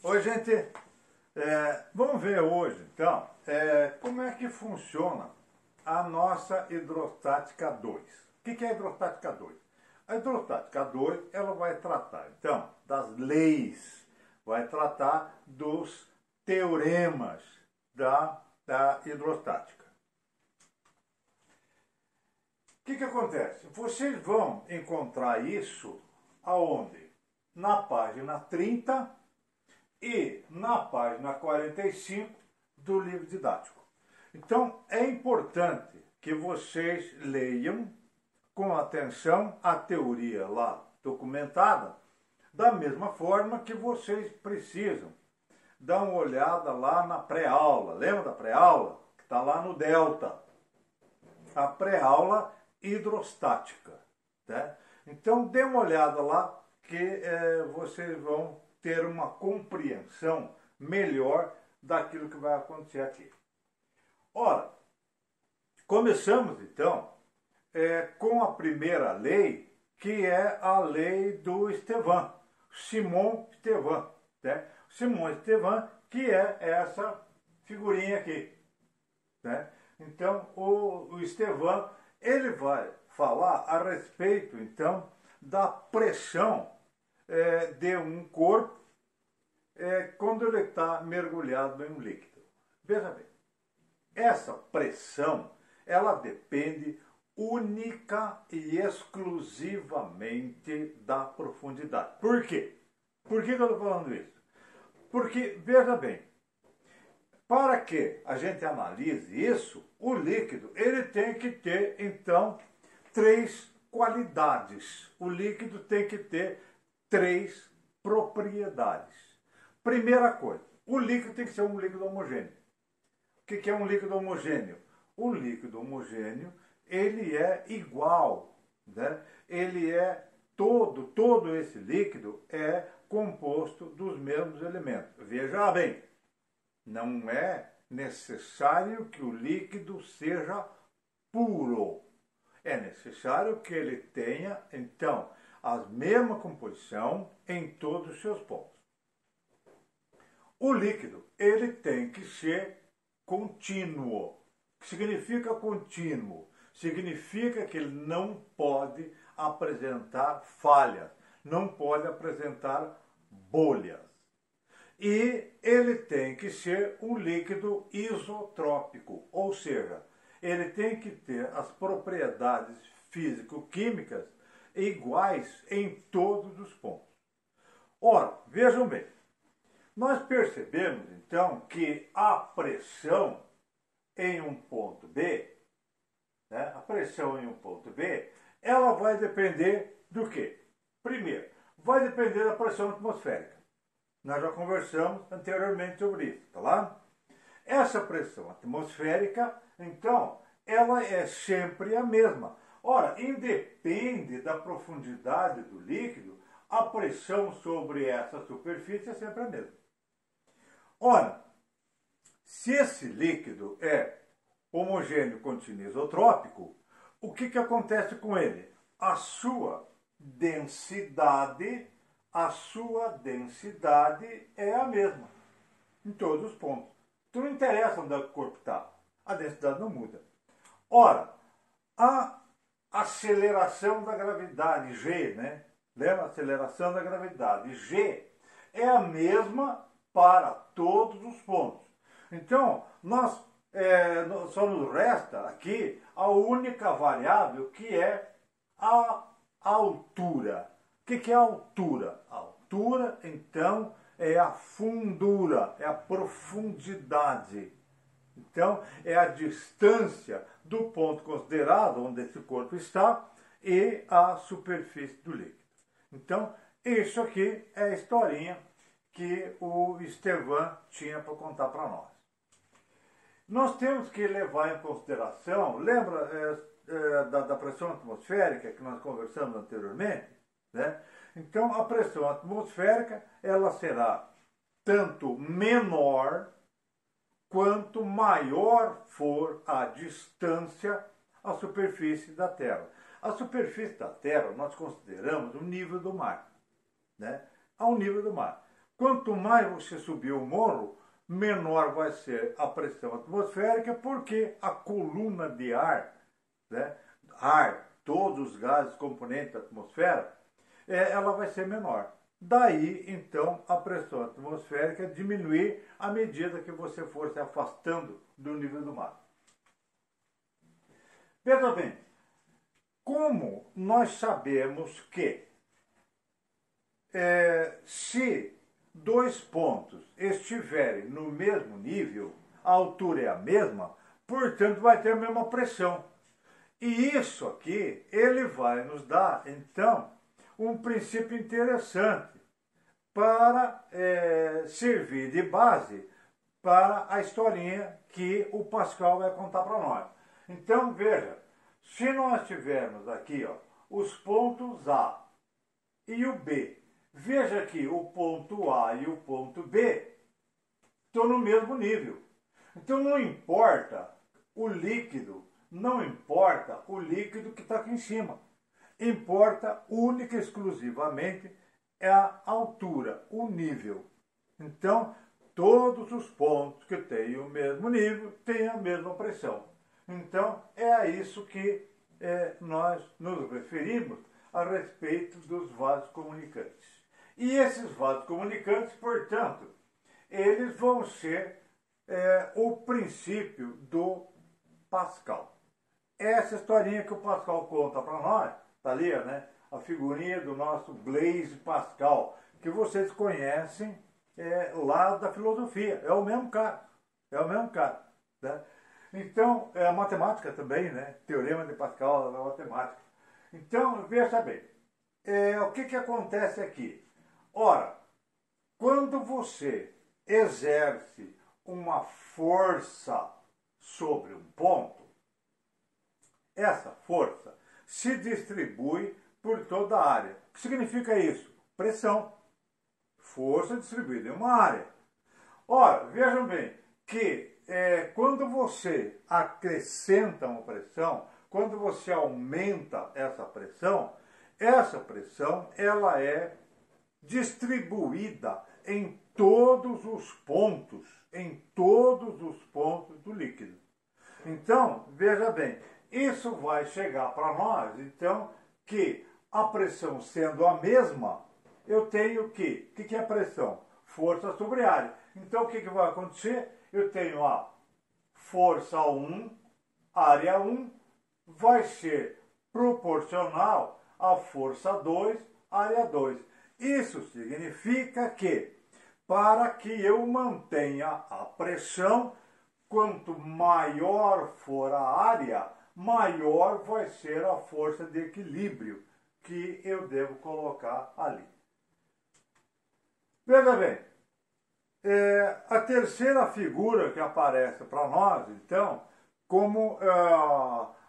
Oi, gente. Vamos ver hoje, então, como é que funciona a nossa hidrostática 2. O que é a hidrostática 2? A hidrostática 2 ela vai tratar, então, das leis, vai tratar dos teoremas da hidrostática. O que acontece? Vocês vão encontrar isso aonde? Na página 30 e na página 45 do livro didático. Então, é importante que vocês leiam com atenção a teoria lá documentada, da mesma forma que vocês precisam dar uma olhada lá na pré-aula. Lembra da pré-aula? Que está lá no Delta. A pré-aula hidrostática. Né? Então, dê uma olhada lá que vocês vão ter uma compreensão melhor daquilo que vai acontecer aqui. Ora, começamos então com a primeira lei, que é a lei do Estevan, Simão Estevan. Né? Simão Estevan, que é essa figurinha aqui. Né? Então, o Estevan, ele vai falar a respeito, então, da pressão de um corpo quando ele está mergulhado em um líquido. Veja bem, essa pressão, ela depende única e exclusivamente da profundidade. Por quê? Por que eu estou falando isso? Porque, veja bem, para que a gente analise isso, o líquido ele tem que ter, então, três qualidades. O líquido tem que ter três propriedades. Primeira coisa, o líquido tem que ser um líquido homogêneo. O que é um líquido homogêneo? O líquido homogêneo, ele é igual, né? Ele é todo esse líquido é composto dos mesmos elementos. Veja bem, não é necessário que o líquido seja puro. É necessário que ele tenha, então, a mesma composição em todos os seus pontos. O líquido, ele tem que ser contínuo. O que significa contínuo? Significa que ele não pode apresentar falhas, não pode apresentar bolhas. E ele tem que ser um líquido isotrópico, ou seja, ele tem que ter as propriedades físico-químicas iguais em todos os pontos. Ora, vejam bem, nós percebemos então que a pressão em um ponto B, né, a pressão em um ponto B, ela vai depender do quê? Primeiro, vai depender da pressão atmosférica. Nós já conversamos anteriormente sobre isso, tá lá? Essa pressão atmosférica, então, ela é sempre a mesma. Ora, independe da profundidade do líquido, a pressão sobre essa superfície é sempre a mesma. Ora, se esse líquido é homogêneo, contínuo, isotrópico, o que acontece com ele? A sua densidade é a mesma em todos os pontos. Então não interessa onde o corpo está, a densidade não muda. Ora, a aceleração da gravidade, G, né? Lembra? A aceleração da gravidade, G, é a mesma para todos os pontos. Então, só nos resta aqui a única variável que é a altura. O que é a altura? A altura, então, é a fundura, é a profundidade. Então, é a distância do ponto considerado, onde esse corpo está, e a superfície do líquido. Então, isso aqui é a historinha que o Estevan tinha para contar para nós. Nós temos que levar em consideração, lembra da pressão atmosférica que nós conversamos anteriormente? Né? Então, a pressão atmosférica ela será tanto menor quanto maior for a distância à superfície da Terra. A superfície da Terra nós consideramos o nível do mar. Né? Ao nível do mar. Quanto mais você subir o morro, menor vai ser a pressão atmosférica, porque a coluna de ar, né, ar, todos os gases componentes da atmosfera, ela vai ser menor. Daí, então, a pressão atmosférica diminuir à medida que você for se afastando do nível do mar. Veja bem, como nós sabemos que se dois pontos estiverem no mesmo nível, a altura é a mesma, portanto vai ter a mesma pressão. E isso aqui, ele vai nos dar, então, um princípio interessante para servir de base para a historinha que o Pascal vai contar para nós. Então, veja, se nós tivermos aqui ó, os pontos A e o B, veja que o ponto A e o ponto B estão no mesmo nível. Então não importa o líquido, não importa o líquido que está aqui em cima. Importa única e exclusivamente a altura, o nível. Então, todos os pontos que têm o mesmo nível têm a mesma pressão. Então, é a isso que nós nos referimos a respeito dos vasos comunicantes. E esses vasos comunicantes, portanto, eles vão ser o princípio do Pascal. Essa historinha que o Pascal conta para nós, tá ali, né? A figurinha do nosso Blaise Pascal, que vocês conhecem lá da filosofia. É o mesmo cara. É o mesmo cara. Né? Então, a matemática também, né? Teorema de Pascal da matemática. Então, veja bem, o que acontece aqui? Ora, quando você exerce uma força sobre um ponto, essa força se distribui por toda a área. O que significa isso? Pressão. Força distribuída em uma área. Ora, vejam bem que quando você acrescenta uma pressão, quando você aumenta essa pressão ela é distribuída em todos os pontos do líquido. Então, veja bem, isso vai chegar para nós, então, que a pressão sendo a mesma, eu tenho o quê? O que é pressão? Força sobre área. Então, o que vai acontecer? Eu tenho a força 1, área 1, vai ser proporcional à força 2, área 2. Isso significa que, para que eu mantenha a pressão, quanto maior for a área, maior vai ser a força de equilíbrio que eu devo colocar ali. Veja bem, a terceira figura que aparece para nós, então, como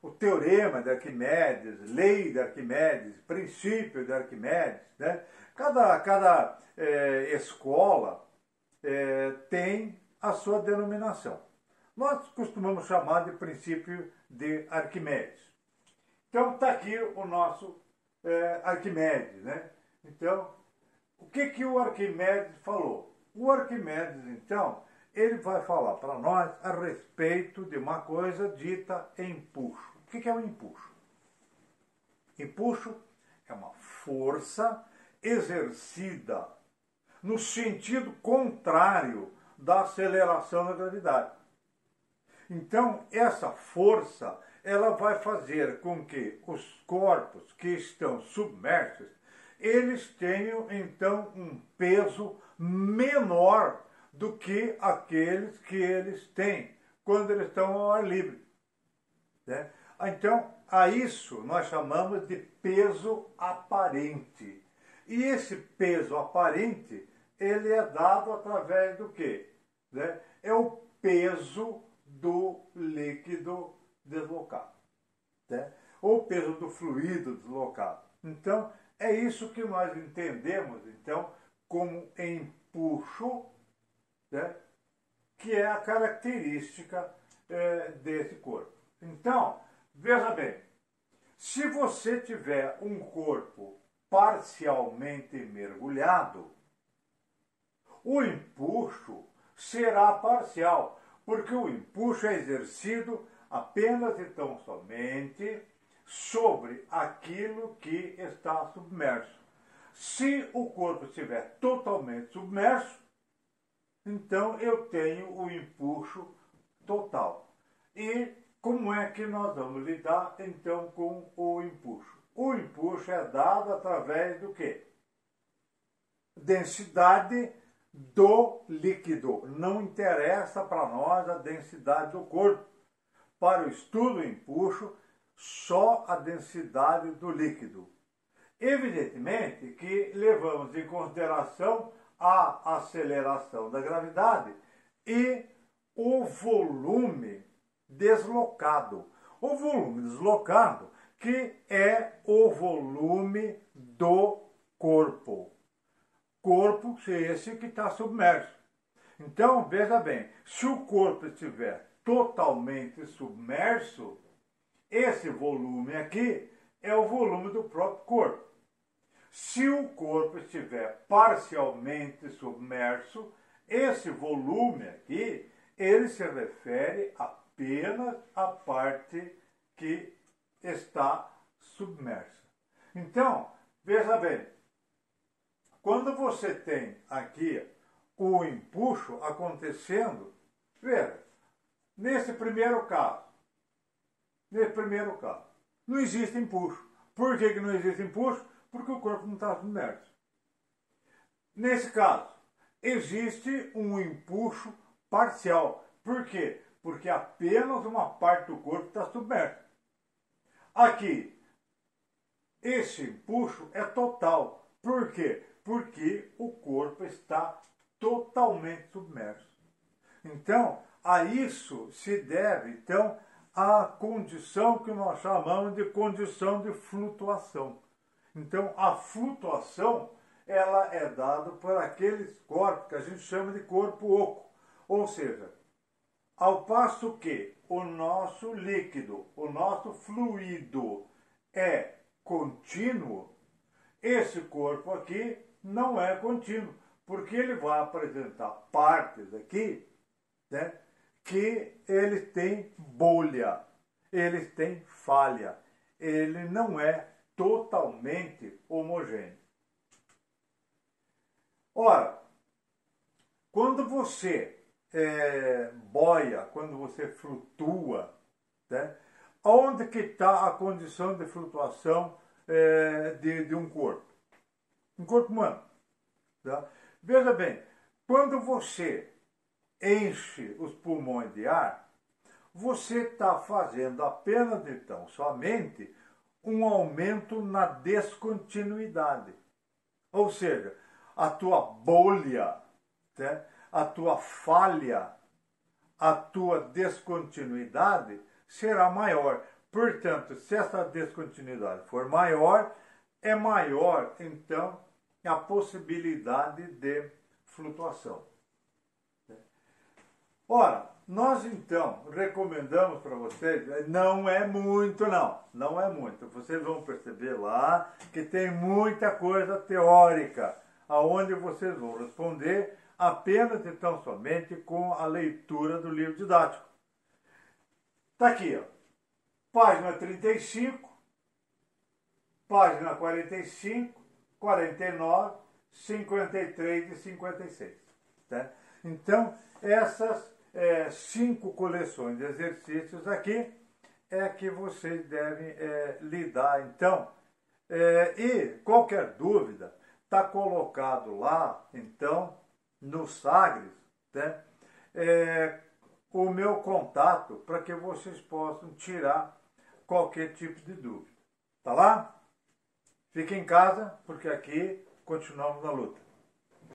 o teorema de Arquimedes, lei de Arquimedes, princípio de Arquimedes, né? Cada escola tem a sua denominação. Nós costumamos chamar de princípio de Arquimedes. Então está aqui o nosso Arquimedes, né? Então, o que o Arquimedes falou? O Arquimedes, então, ele vai falar para nós a respeito de uma coisa dita empuxo. O que é o empuxo? Empuxo é uma força exercida no sentido contrário da aceleração da gravidade. Então, essa força, ela vai fazer com que os corpos que estão submersos, eles tenham, então, um peso menor do que aqueles que eles têm quando eles estão ao ar livre. Né? Então, a isso nós chamamos de peso aparente. E esse peso aparente, ele é dado através do quê? Né? É o peso do líquido deslocado. Né? Ou o peso do fluido deslocado. Então, é isso que nós entendemos, então, como empuxo, né? Que é a característica desse corpo. Então, veja bem, se você tiver um corpo parcialmente mergulhado, o empuxo será parcial, porque o empuxo é exercido apenas e tão somente sobre aquilo que está submerso. Se o corpo estiver totalmente submerso, então eu tenho o empuxo total. E como é que nós vamos lidar então com o empuxo? O empuxo é dado através do quê? Densidade do líquido. Não interessa para nós a densidade do corpo. Para o estudo do empuxo, só a densidade do líquido. Evidentemente que levamos em consideração a aceleração da gravidade e o volume deslocado. O volume deslocado, que é o volume do corpo. Corpo esse que está submerso. Então, veja bem, se o corpo estiver totalmente submerso, esse volume aqui é o volume do próprio corpo. Se o corpo estiver parcialmente submerso, esse volume aqui, ele se refere apenas à parte que está submersa. Então, veja bem, quando você tem aqui o empuxo acontecendo, veja, nesse primeiro caso, não existe empuxo. Por que não existe empuxo? Porque o corpo não está submerso. Nesse caso, existe um empuxo parcial. Por quê? Porque apenas uma parte do corpo está submersa. Aqui, esse empuxo é total. Por quê? Porque o corpo está totalmente submerso. Então, a isso se deve, então, a condição que nós chamamos de condição de flutuação. Então, a flutuação, ela é dada por aqueles corpos que a gente chama de corpo oco. Ou seja, ao passo que o nosso líquido, o nosso fluido é contínuo, esse corpo aqui não é contínuo, porque ele vai apresentar partes aqui, né, que ele tem bolha, ele tem falha, ele não é totalmente homogêneo. Ora, quando você boia, quando você flutua, né, onde que está a condição de flutuação de um corpo? Um corpo humano. Tá? Veja bem, quando você enche os pulmões de ar, você está fazendo apenas, então, somente um aumento na descontinuidade. Ou seja, a tua bolha, né, a tua falha, a tua descontinuidade será maior. Portanto, se essa descontinuidade for maior, é maior, então, a possibilidade de flutuação. Ora, nós então recomendamos para vocês, não é muito não é muito. Vocês vão perceber lá que tem muita coisa teórica, aonde vocês vão responder apenas então somente com a leitura do livro didático. Está aqui, ó, página 35, página 45, 49, 53 e 56. Tá? Então, essas 5 coleções de exercícios aqui é que vocês devem lidar. Então, e qualquer dúvida, está colocado lá, então, no Sagres, né, o meu contato para que vocês possam tirar qualquer tipo de dúvida. Tá lá? Fique em casa, porque aqui continuamos na luta.